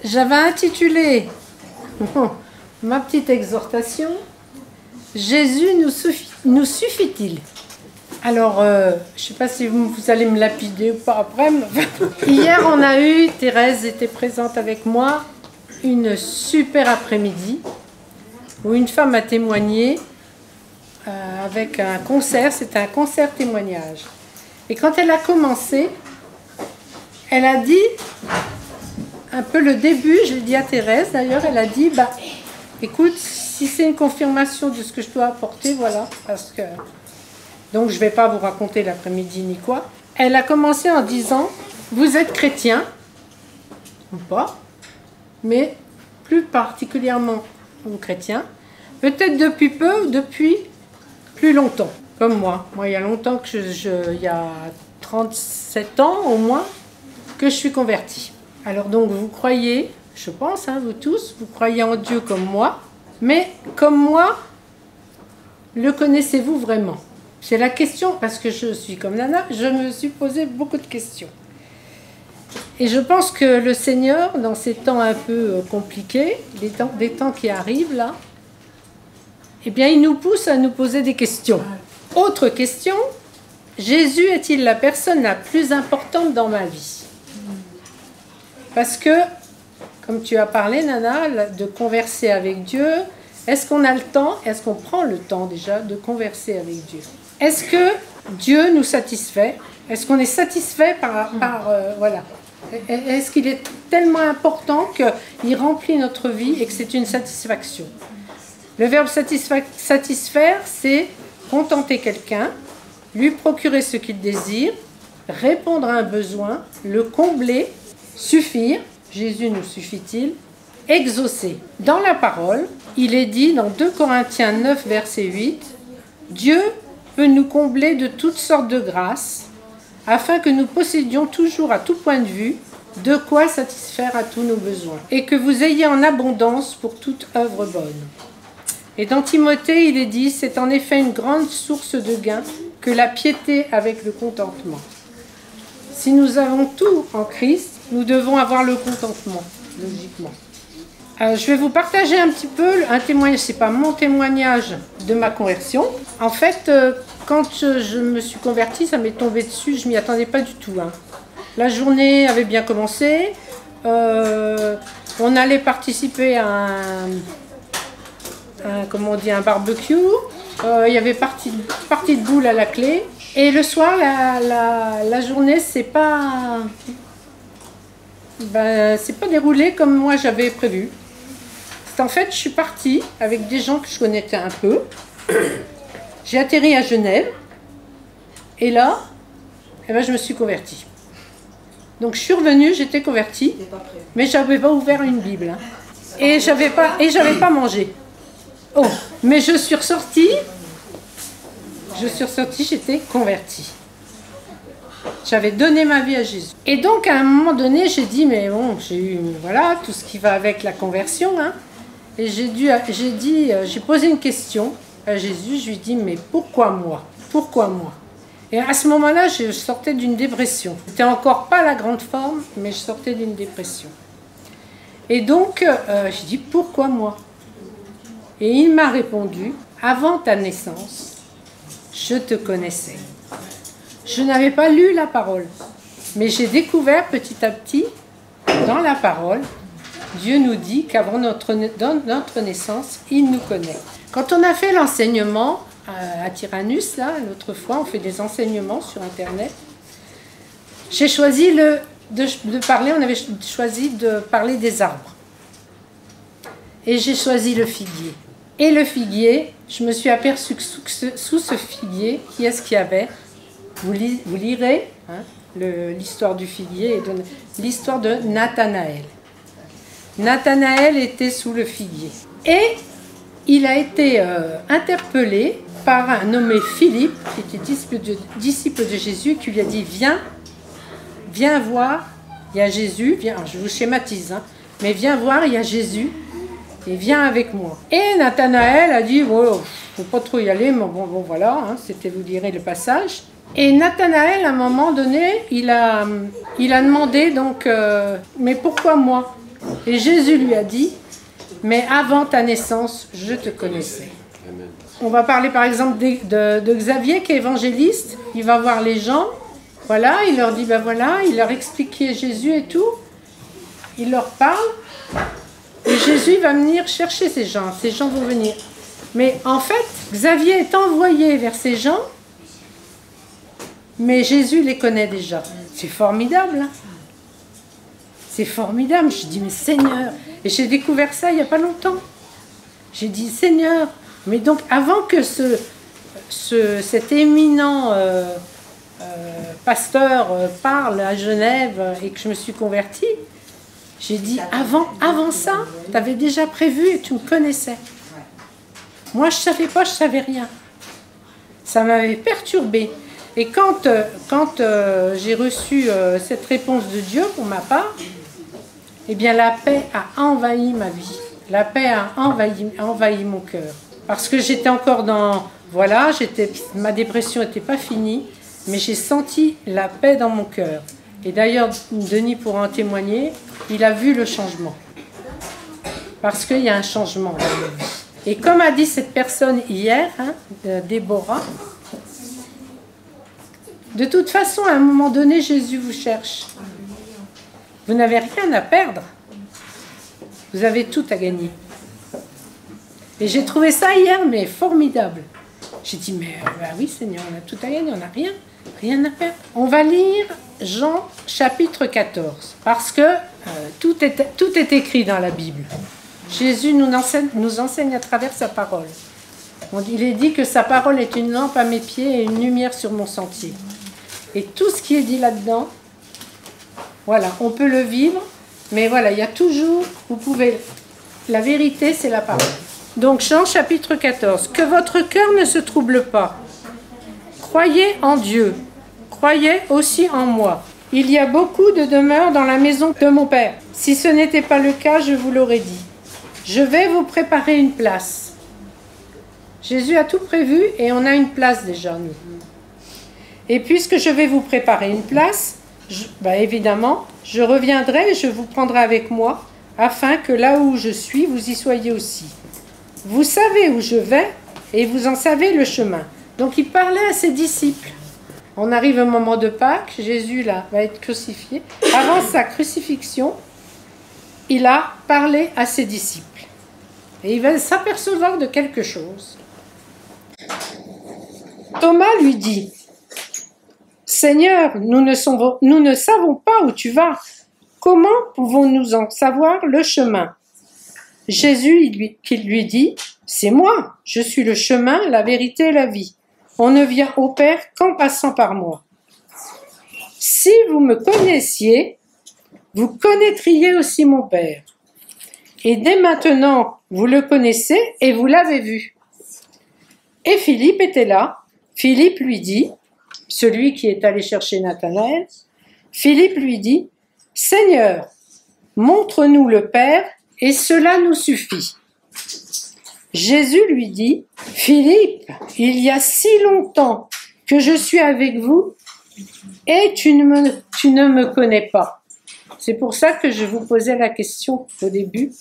J'avais intitulé ma petite exhortation « Jésus nous suffit-il » Alors, je ne sais pas si vous allez me lapider ou pas après. Hier, on a eu, Thérèse était présente avec moi, une super après-midi où une femme a témoigné avec un concert, c'était un concert témoignage. Et quand elle a commencé, elle a dit, un peu le début, je l'ai dit à Thérèse d'ailleurs, elle a dit, bah, écoute, si c'est une confirmation de ce que je dois apporter, voilà, parce que... Donc je ne vais pas vous raconter l'après-midi ni quoi. Elle a commencé en disant, vous êtes chrétien, ou pas, mais plus particulièrement chrétien, peut-être depuis peu ou depuis plus longtemps, comme moi. Moi, il y a longtemps que il y a 37 ans au moins, que je suis convertie. Alors donc vous croyez, je pense, hein, vous tous, vous croyez en Dieu comme moi, mais comme moi, le connaissez-vous vraiment? C'est la question, parce que je suis comme Nana, je me suis posé beaucoup de questions. Et je pense que le Seigneur, dans ces temps un peu compliqués, des temps qui arrivent là, eh bien il nous pousse à nous poser des questions. Autre question, Jésus est-il la personne la plus importante dans ma vie? Parce que, comme tu as parlé, Nana, de converser avec Dieu, est-ce qu'on a le temps, est-ce qu'on prend le temps déjà de converser avec Dieu? Est-ce que Dieu nous satisfait? Est-ce qu'on est satisfait voilà. Est-ce qu'il est tellement important qu'il remplit notre vie et que c'est une satisfaction? Le verbe satisfaire, c'est contenter quelqu'un, lui procurer ce qu'il désire, répondre à un besoin, le combler, suffire, Jésus nous suffit-il, exaucer. Dans la parole, il est dit dans 2 Corinthiens 9, verset 8, « Dieu peut nous combler de toutes sortes de grâces, afin que nous possédions toujours à tout point de vue de quoi satisfaire à tous nos besoins, et que vous ayez en abondance pour toute œuvre bonne. » Et dans Timothée, il est dit, « C'est en effet une grande source de gain que la piété avec le contentement. » Si nous avons tout en Christ, nous devons avoir le contentement, logiquement. Je vais vous partager un petit peu un témoignage, c'est pas mon témoignage de ma conversion. En fait, quand je me suis convertie, ça m'est tombé dessus, je m'y attendais pas du tout. Hein. La journée avait bien commencé, on allait participer à un barbecue, il y avait partie de boule à la clé, et le soir, la journée, c'est pas déroulé comme moi j'avais prévu. En fait, je suis partie avec des gens que je connaissais un peu. J'ai atterri à Genève. Et là, je me suis convertie. Donc, je suis revenue, j'étais convertie. Mais je n'avais pas ouvert une Bible. Hein. Et je n'avais pas mangé. Oh, mais je suis ressortie, j'étais convertie. J'avais donné ma vie à Jésus. Et donc, à un moment donné, j'ai dit, mais bon, j'ai eu, voilà, tout ce qui va avec la conversion, hein. Et j'ai posé une question à Jésus, je lui ai dit, mais pourquoi moi? Pourquoi moi? Et à ce moment-là, je sortais d'une dépression. C'était encore pas la grande forme, mais je sortais d'une dépression. Et donc, j'ai dit, pourquoi moi? Et il m'a répondu, avant ta naissance, je te connaissais. Je n'avais pas lu la parole, mais j'ai découvert petit à petit, dans la parole, Dieu nous dit qu'avant notre naissance, il nous connaît. Quand on a fait l'enseignement à Tyrannus, là, l'autre fois, on fait des enseignements sur Internet, j'ai choisi on avait choisi de parler des arbres. Et j'ai choisi le figuier. Et le figuier, je me suis aperçue que sous ce figuier, qui est-ce qu'il y avait? Vous lirez hein, l'histoire du figuier et l'histoire de Nathanaël. Nathanaël était sous le figuier. Et il a été interpellé par un nommé Philippe, qui était disciple de Jésus, qui lui a dit, viens voir, il y a Jésus, viens, alors je vous schématise, hein, mais viens voir, il y a Jésus, et viens avec moi. Et Nathanaël a dit, oh, faut pas trop y aller, mais bon voilà, hein, vous lirez le passage. Et Nathanaël, à un moment donné, il a demandé donc, mais pourquoi moi? Et Jésus lui a dit, mais avant ta naissance, je te connaissais. On va parler par exemple de Xavier qui est évangéliste. Il va voir les gens. Voilà, il leur dit, ben voilà, il leur explique qui est Jésus et tout. Il leur parle. Et Jésus va venir chercher ces gens. Ces gens vont venir. Mais en fait, Xavier est envoyé vers ces gens. Mais Jésus les connaît déjà. C'est formidable. Hein? C'est formidable. Je dis, mais Seigneur. Et j'ai découvert ça il n'y a pas longtemps. J'ai dit, Seigneur. Mais donc, avant que cet éminent pasteur parle à Genève et que je me suis convertie, j'ai dit, avant ça, tu avais déjà prévu et tu me connaissais. Moi, je ne savais pas, je ne savais rien. Ça m'avait perturbée. Et quand j'ai reçu cette réponse de Dieu pour ma part, eh bien, la paix a envahi ma vie. La paix a envahi mon cœur. Parce que j'étais encore dans... Voilà, ma dépression n'était pas finie, mais j'ai senti la paix dans mon cœur. Et d'ailleurs, Denis pourra en témoigner, il a vu le changement. Parce qu'il y a un changement dans ma vie. Et comme a dit cette personne hier, hein, Déborah, de toute façon, à un moment donné, Jésus vous cherche. Vous n'avez rien à perdre. Vous avez tout à gagner. Et j'ai trouvé ça hier, mais formidable. J'ai dit, mais bah oui Seigneur, on a tout à gagner, on n'a rien à perdre. On va lire Jean chapitre 14, parce que tout est écrit dans la Bible. Jésus nous enseigne à travers sa parole. Il est dit que sa parole est une lampe à mes pieds et une lumière sur mon sentier. Et tout ce qui est dit là-dedans, voilà, on peut le vivre, mais voilà, il y a toujours, vous pouvez, la vérité c'est la parole. Donc Jean chapitre 14, que votre cœur ne se trouble pas. Croyez en Dieu, croyez aussi en moi. Il y a beaucoup de demeures dans la maison de mon Père. Si ce n'était pas le cas, je vous l'aurais dit. Je vais vous préparer une place. Jésus a tout prévu et on a une place déjà, nous. Et puisque je vais vous préparer une place, évidemment, je reviendrai et je vous prendrai avec moi, afin que là où je suis, vous y soyez aussi. Vous savez où je vais et vous en savez le chemin. Donc il parlait à ses disciples. On arrive au moment de Pâques, Jésus là va être crucifié. Avant sa crucifixion, il a parlé à ses disciples. Et il va s'apercevoir de quelque chose. Thomas lui dit, Seigneur, nous ne savons pas où tu vas. Comment pouvons-nous en savoir le chemin? Jésus qui lui dit, c'est moi, je suis le chemin, la vérité et la vie. On ne vient au Père qu'en passant par moi. Si vous me connaissiez, vous connaîtriez aussi mon Père. Et dès maintenant, vous le connaissez et vous l'avez vu. Et Philippe était là. Philippe lui dit, celui qui est allé chercher Nathanaël, Philippe lui dit, Seigneur, montre-nous le Père et cela nous suffit. Jésus lui dit, Philippe, il y a si longtemps que je suis avec vous et tu ne me connais pas. C'est pour ça que je vous posais la question au début.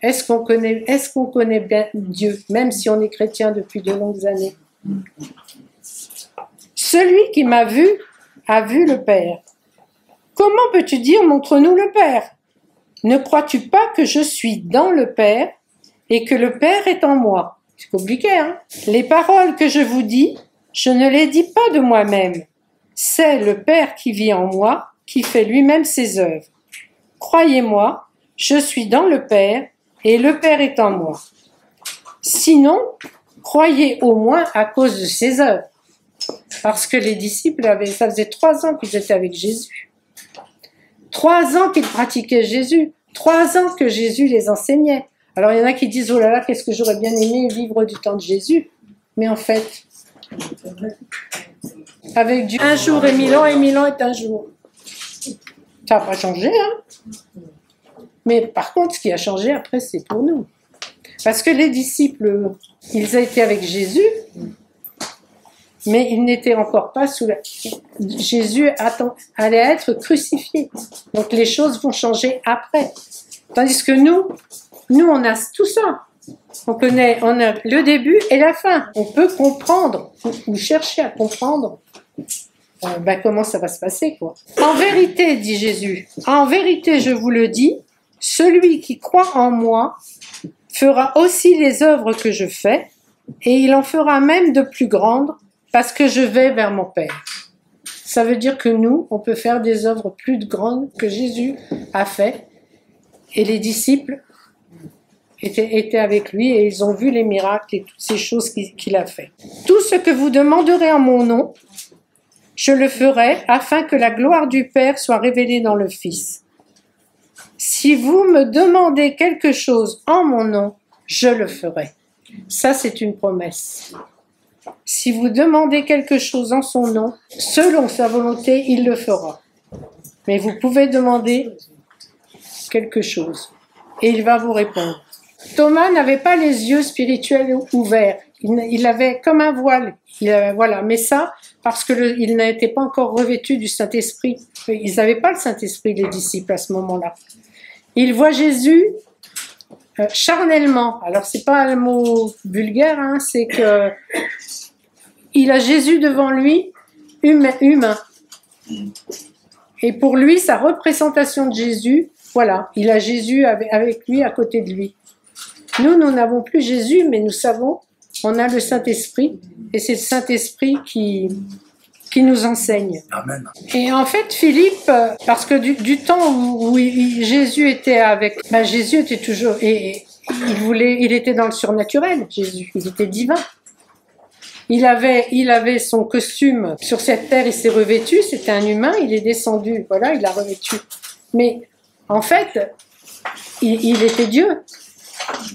Est-ce qu'on connaît bien Dieu, même si on est chrétien depuis de longues années? Celui qui m'a vu a vu le Père. Comment peux-tu dire, montre-nous le Père? Ne crois-tu pas que je suis dans le Père et que le Père est en moi? C'est compliqué, hein? Les paroles que je vous dis, je ne les dis pas de moi-même. C'est le Père qui vit en moi, qui fait lui-même ses œuvres. Croyez-moi, je suis dans le Père et le Père est en moi. Sinon, croyez au moins à cause de ses œuvres. Parce que les disciples, ça faisait 3 ans qu'ils étaient avec Jésus. 3 ans qu'ils pratiquaient Jésus. 3 ans que Jésus les enseignait. Alors il y en a qui disent, oh là là, qu'est-ce que j'aurais bien aimé vivre du temps de Jésus. Mais en fait, avec Dieu, 1 jour est 1000 ans et 1000 ans est un jour. Ça n'a pas changé, hein. Mais par contre, ce qui a changé après, c'est pour nous. Parce que les disciples, ils étaient avec Jésus. mais il n'était encore pas sous la... Jésus allait être crucifié. Donc les choses vont changer après. Tandis que nous, on a tout ça. On a le début et la fin. On peut comprendre, ou chercher à comprendre comment ça va se passer, quoi. En vérité, dit Jésus, en vérité, je vous le dis, celui qui croit en moi fera aussi les œuvres que je fais, et il en fera même de plus grandes, parce que je vais vers mon Père. Ça veut dire que nous, on peut faire des œuvres plus grandes que Jésus a fait, et les disciples étaient avec lui, et ils ont vu les miracles et toutes ces choses qu'il a fait. Tout ce que vous demanderez en mon nom, je le ferai, afin que la gloire du Père soit révélée dans le Fils. Si vous me demandez quelque chose en mon nom, je le ferai. Ça, c'est une promesse. Si vous demandez quelque chose en son nom, selon sa volonté, il le fera. Mais vous pouvez demander quelque chose et il va vous répondre. Thomas n'avait pas les yeux spirituels ouverts. Il avait comme un voile. Voilà. Mais ça, parce qu'il n'était pas encore revêtu du Saint-Esprit. Ils n'avaient pas le Saint-Esprit, les disciples, à ce moment-là. Il voit Jésus charnellement. Alors, c'est pas un mot vulgaire, hein, c'est que il a Jésus devant lui, humain. Et pour lui, sa représentation de Jésus, voilà, il a Jésus avec lui, à côté de lui. Nous n'avons plus Jésus, mais nous savons, on a le Saint-Esprit, et c'est le Saint-Esprit qui nous enseigne. Amen. Et en fait, Philippe, parce que du temps où Jésus était avec... Jésus était toujours... il était dans le surnaturel, Jésus. Il était divin. Il avait son costume sur cette terre, il s'est revêtu, c'était un humain, il est descendu, voilà, il l'a revêtu. Mais en fait, il était Dieu.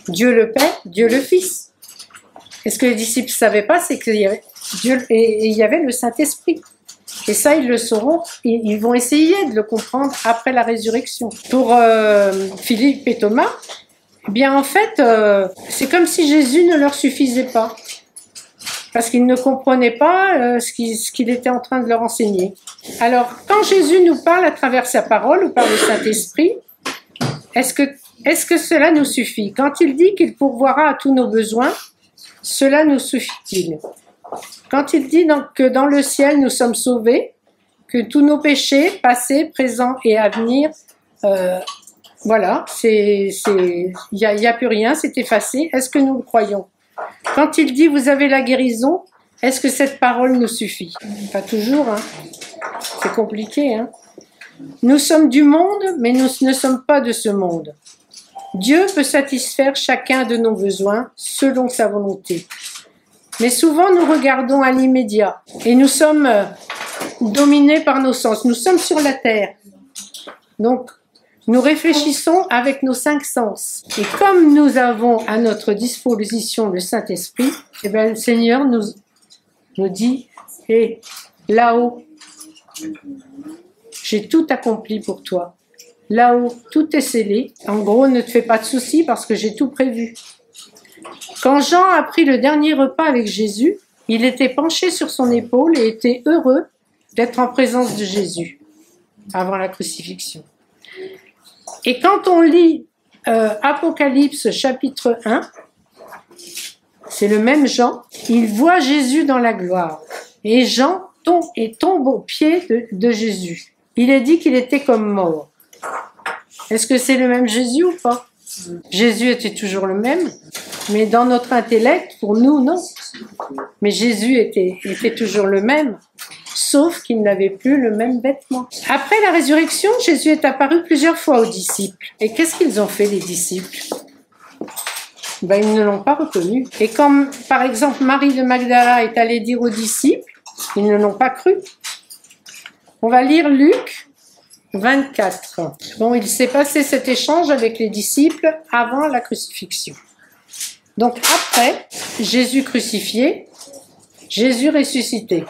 Dieu le Père, Dieu le Fils. Et ce que les disciples ne savaient pas, c'est qu'il y avait Dieu et il y avait le Saint-Esprit. Et ça, ils le sauront, ils vont essayer de le comprendre après la résurrection. Pour Philippe et Thomas, eh bien en fait, c'est comme si Jésus ne leur suffisait pas. Parce qu'ils ne comprenaient pas ce qu'il était en train de leur enseigner. Alors, quand Jésus nous parle à travers sa parole ou par le Saint-Esprit, est-ce que cela nous suffit? Quand il dit qu'il pourvoira à tous nos besoins, cela nous suffit-il? Quand il dit que dans le ciel nous sommes sauvés, que tous nos péchés, passés, présents et à venir, voilà, il n'y a plus rien, c'est effacé, est-ce que nous le croyons? Quand il dit « vous avez la guérison », est-ce que cette parole nous suffit? Pas toujours, hein. C'est compliqué. Hein. Nous sommes du monde, mais nous ne sommes pas de ce monde. Dieu peut satisfaire chacun de nos besoins selon sa volonté. Mais souvent, nous regardons à l'immédiat et nous sommes dominés par nos sens. Nous sommes sur la terre. Donc, nous réfléchissons avec nos 5 sens. Et comme nous avons à notre disposition le Saint-Esprit, eh bien, le Seigneur nous dit hey, là-haut, j'ai tout accompli pour toi. Là-haut, tout est scellé. En gros, ne te fais pas de soucis parce que j'ai tout prévu. Quand Jean a pris le dernier repas avec Jésus, il était penché sur son épaule et était heureux d'être en présence de Jésus avant la crucifixion. Et quand on lit Apocalypse chapitre 1, c'est le même Jean, il voit Jésus dans la gloire. Et Jean tombe aux pieds de Jésus. Il est dit qu'il était comme mort. Est-ce que c'est le même Jésus ou pas? Jésus était toujours le même, mais dans notre intellect, pour nous, non. Mais Jésus était toujours le même, sauf qu'il n'avait plus le même vêtement. Après la résurrection, Jésus est apparu plusieurs fois aux disciples. Et qu'est-ce qu'ils ont fait, les disciples? Ils ne l'ont pas reconnu. Et comme, par exemple, Marie de Magdala est allée dire aux disciples, ils ne l'ont pas cru. On va lire Luc 24. Bon, il s'est passé cet échange avec les disciples avant la crucifixion. Donc après, Jésus crucifié, Jésus ressuscité.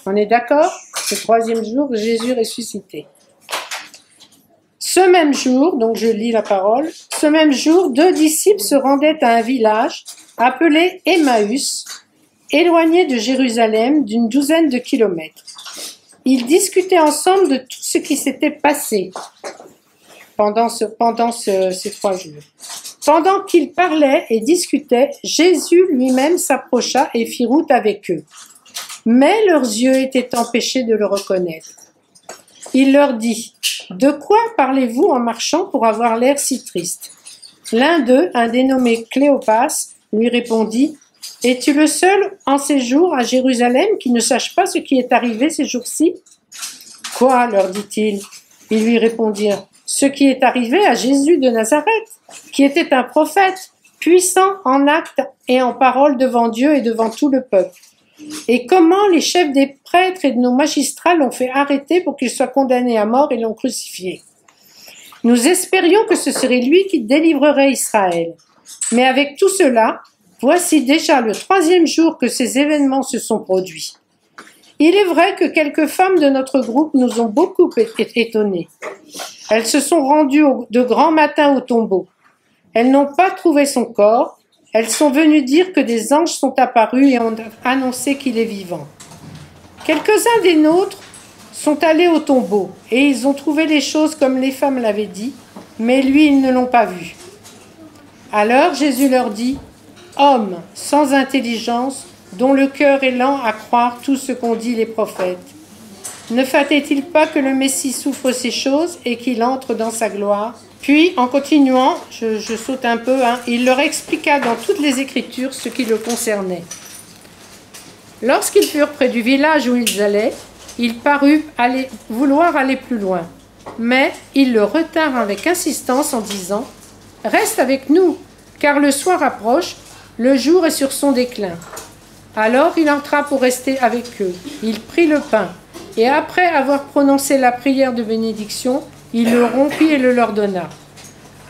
On est d'accord? Le 3e jour, Jésus ressuscité. Ce même jour, donc je lis la parole, ce même jour, 2 disciples se rendaient à un village appelé Emmaüs, éloignés de Jérusalem d'une douzaine de kilomètres. Ils discutaient ensemble de tout ce qui s'était passé pendant ces 3 jours. Pendant qu'ils parlaient et discutaient, Jésus lui-même s'approcha et fit route avec eux. Mais leurs yeux étaient empêchés de le reconnaître. Il leur dit, « De quoi parlez-vous en marchant pour avoir l'air si triste ?» L'un d'eux, un dénommé Cléopas, lui répondit, « Es-tu le seul en ces jours à Jérusalem qui ne sache pas ce qui est arrivé ces jours-ci ?»« Quoi ?» leur dit-il. Ils lui répondirent, « Ce qui est arrivé à Jésus de Nazareth, qui était un prophète, puissant en actes et en paroles devant Dieu et devant tout le peuple. Et comment les chefs des prêtres et de nos magistrats l'ont fait arrêter pour qu'il soit condamné à mort et l'ont crucifié. Nous espérions que ce serait lui qui délivrerait Israël. Mais avec tout cela, voici déjà le 3e jour que ces événements se sont produits. Il est vrai que quelques femmes de notre groupe nous ont beaucoup étonnés. Elles se sont rendues de grand matin au tombeau. Elles n'ont pas trouvé son corps. Elles sont venues dire que des anges sont apparus et ont annoncé qu'il est vivant. Quelques-uns des nôtres sont allés au tombeau et ils ont trouvé les choses comme les femmes l'avaient dit, mais lui, ils ne l'ont pas vu. Alors Jésus leur dit, « Hommes sans intelligence, dont le cœur est lent à croire tout ce qu'ont dit les prophètes, ne fallait-il pas que le Messie souffre ces choses et qu'il entre dans sa gloire ?» Puis, en continuant, je saute un peu, il leur expliqua dans toutes les Écritures ce qui le concernait. Lorsqu'ils furent près du village où ils allaient, il parut vouloir aller plus loin. Mais ils le retinrent avec insistance en disant « Reste avec nous, car le soir approche, le jour est sur son déclin. » Alors il entra pour rester avec eux. Il prit le pain, et après avoir prononcé la prière de bénédiction, il le rompit et le leur donna.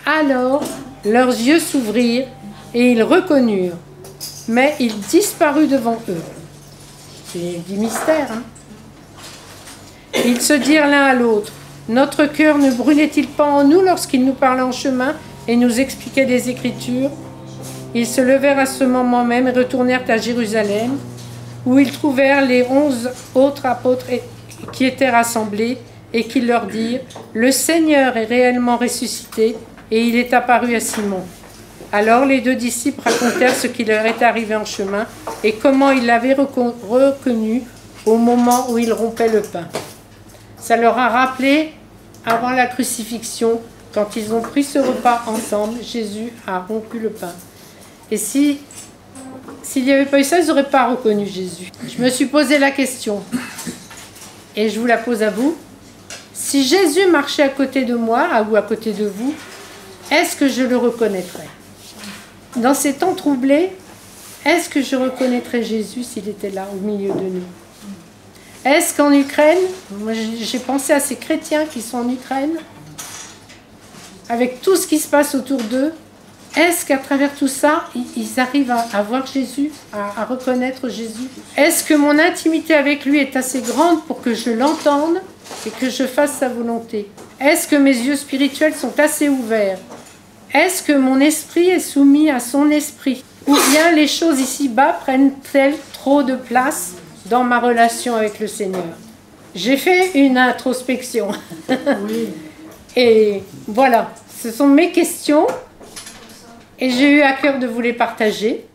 Alors leurs yeux s'ouvrirent et ils reconnurent, mais il disparut devant eux. C'est du mystère, Ils se dirent l'un à l'autre, « Notre cœur ne brûlait-il pas en nous lorsqu'il nous parlait en chemin et nous expliquait des Écritures ?» Ils se levèrent à ce moment même et retournèrent à Jérusalem, où ils trouvèrent les 11 autres apôtres qui étaient rassemblés et qui leur dirent « Le Seigneur est réellement ressuscité et il est apparu à Simon. » Alors les 2 disciples racontèrent ce qui leur était arrivé en chemin et comment ils l'avaient reconnu au moment où il rompait le pain. Ça leur a rappelé, avant la crucifixion, quand ils ont pris ce repas ensemble, Jésus a rompu le pain. Et s'il n'y avait pas eu ça, ils n'auraient pas reconnu Jésus. Je me suis posé la question, et je vous la pose à vous. Si Jésus marchait à côté de moi, ou à côté de vous, est-ce que je le reconnaîtrais? Dans ces temps troublés, est-ce que je reconnaîtrais Jésus s'il était là, au milieu de nous? Est-ce qu'en Ukraine, moi j'ai pensé à ces chrétiens qui sont en Ukraine, avec tout ce qui se passe autour d'eux, est-ce qu'à travers tout ça, ils arrivent à voir Jésus, à reconnaître Jésus? Est-ce que mon intimité avec lui est assez grande pour que je l'entende et que je fasse sa volonté? Est-ce que mes yeux spirituels sont assez ouverts? Est-ce que mon esprit est soumis à son esprit? Ou bien les choses ici-bas prennent-elles trop de place dans ma relation avec le Seigneur? J'ai fait une introspection. Oui. Et voilà, ce sont mes questions. Et j'ai eu à cœur de vous les partager.